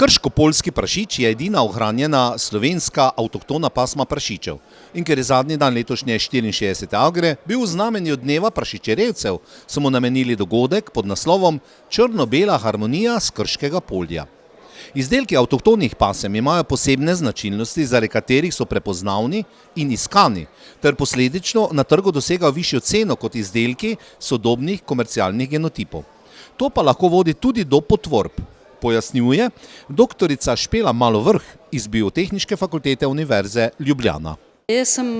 Krško-poljski prašič je edina ohranjena slovenska avtohtona pasma prašičev. In ker je zadnji dan letošnje 64. Agre bil v znamenju dneva prašičerejcev, so mu namenili dogodek pod naslovom Črno-bela harmonija s Krškega polja. Izdelki avtohtonih pasem imajo posebne značilnosti, zaradi katerih so prepoznavni in iskani, ter posledično na trgu dosegajo višjo ceno kot izdelki sodobnih komercialnih genotipov. To pa lahko vodi tudi do potvorb, pojasnjuje doktorica Špela Malovrh iz Biotehniške fakultete Univerze Ljubljana. Jaz sem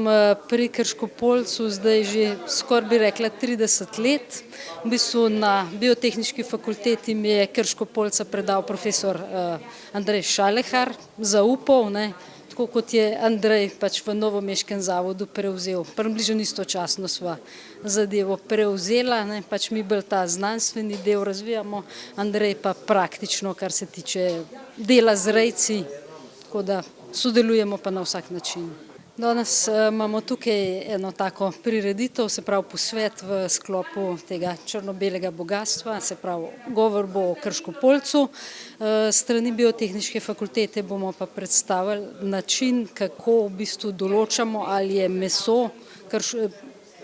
pri Krško-Poljcu zdaj že skoraj bi rekla 30 let. V bistvu na Biotehniški fakulteti mi je Krško-Poljca predal profesor Andrej Šalehar, zaupal, tako kot je Andrej pač v novomeškem zavodu prevzel. Približno istočasno sva zadevo prevzela, pač mi bolj ta znanstveni del razvijamo, Andrej pa praktično, kar se tiče dela z rejci, tako da sodelujemo pa na vsak način. Danes imamo tukaj eno tako prireditev, se pravi posvet v sklopu tega črno-belega bogatstva, se pravi govor bo o Krško-Poljcu. Strani Biotehniške fakultete bomo pa predstavili način, kako v bistvu določamo, ali je meso,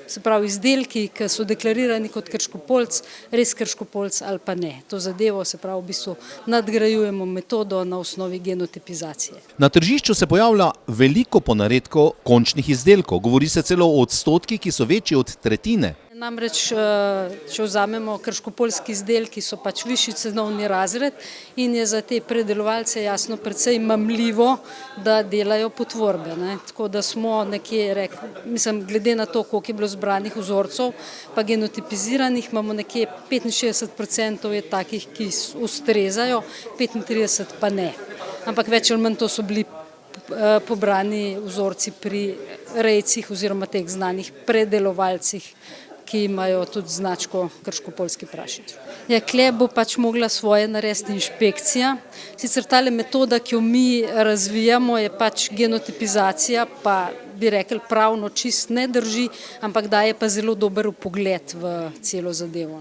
se pravi izdelki, ki so deklarirani kot Krško-Poljc, res Krško-Poljc ali pa ne. To zadevo se pravi v bistvu nadgrajujemo metodo na osnovi genotipizacije. Na tržišču se pojavlja veliko ponaredkov končnih izdelkov, govori se celo o odstotkih, ki so večji od tretjine. Namreč, če vzamemo krško-poljski izdelki, so pač višji cenovni razred in je za te predelovalce jasno precej mamljivo, da delajo potvorbe. Tako da smo nekje, glede na to, koliko je bilo zbranih vzorcev, pa genotipiziranih, imamo nekje 65% je takih, ki ustrezajo, 35% pa ne. Ampak več ali manj to so bili pobrani vzorci pri rejcih oziroma teh znanih predelovalcih, ki imajo tudi značko Krško-poljski prašič. Kle bo pač mogla svoje narediti inšpekcija. Sicer tale metoda, ki jo mi razvijamo, je pač genotipizacija, pa bi rekli pravno čist ne drži, ampak daje pa zelo dober vpogled v celo zadevo,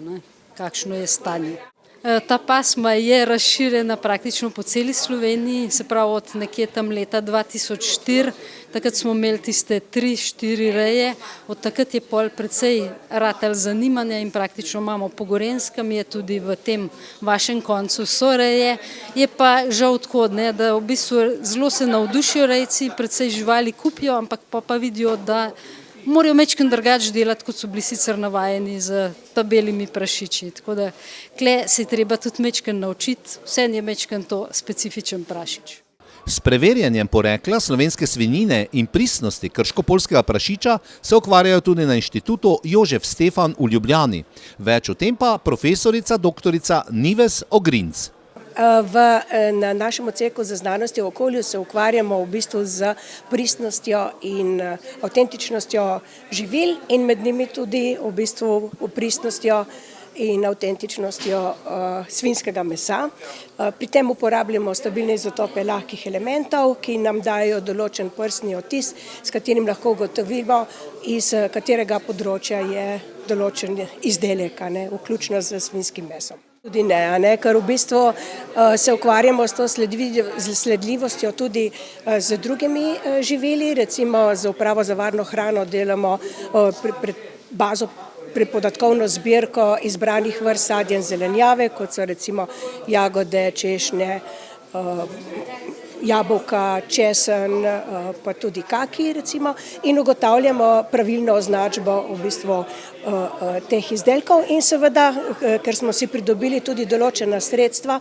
kakšno je stanje. Ta pasma je razširjena praktično po celi Sloveniji, se pravi od nekje tam leta 2004, takrat smo imeli tiste 3-4 reje, od takrat je pol precej ratalo zanimanja in praktično imamo po Gorenjskem, je tudi v tem vašem koncu so reje. Je pa žal tako, da v bistvu zelo se navdušijo rejci, precej živali kupijo, ampak pa vidijo, da morajo majčkeno drugače delati, kot so bili sicer navajeni z belimi prašiči. Tako da kle se je treba tudi majčkeno naučiti, vseeno je majčkeno to specifičen prašič. S preverjanjem porekla slovenske svinjine in pristnosti krško-poljskega prašiča se ukvarjajo tudi na Inštitutu Jožef Stefan v Ljubljani. Več o tem pa profesorica doktorica Nives Ogrinc. Na našem odseku za znanosti v okolju se ukvarjamo v bistvu z pristnostjo in avtentičnostjo živil in med njimi tudi v bistvu pristnostjo in avtentičnostjo svinjskega mesa. Pri tem uporabljamo stabilne izotope lahkih elementov, ki nam dajo določen prstni odtis, s katerim lahko ugotovimo, iz katerega področja je določen izdelek, vključno z svinjskim mesom. Tudi ne, ker v bistvu se ukvarjamo s to sledljivostjo tudi z drugimi živili, recimo z Upravo za varno hrano delamo bazo podatkovno zbirko izbranih vrst sadja in zelenjave, kot so recimo jagode, češnje, jabolka, česen, pa tudi kaki recimo in ugotavljamo pravilno označbo v bistvu teh izdelkov in seveda, ker smo si pridobili tudi določena sredstva,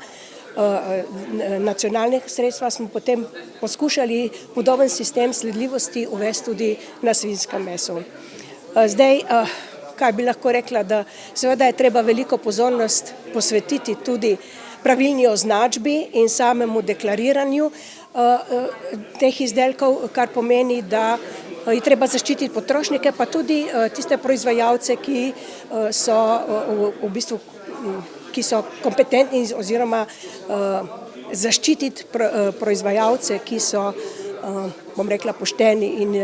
nacionalnih sredstva, smo potem poskušali podoben sistem sledljivosti uvesti tudi na svinjskem mesu. Zdaj, kaj bi lahko rekla, da seveda je treba veliko pozornost posvetiti tudi pravilni označbi in samemu deklariranju teh izdelkov, kar pomeni, da je treba zaščititi potrošnike, pa tudi tiste proizvajalce, ki so v bistvu, ki so kompetentni oziroma zaščititi proizvajalce, ki so bom rekla, pošteni in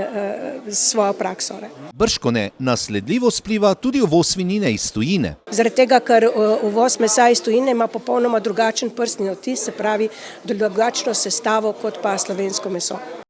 s svojo prakso. Ne. Bržkone na sledljivost vpliva tudi uvoz svinjine iz tujine. Zaradi tega, ker uvoz mesa iz tujine ima popolnoma drugačen prstni odtis, se pravi drugačno sestavo kot pa slovensko meso.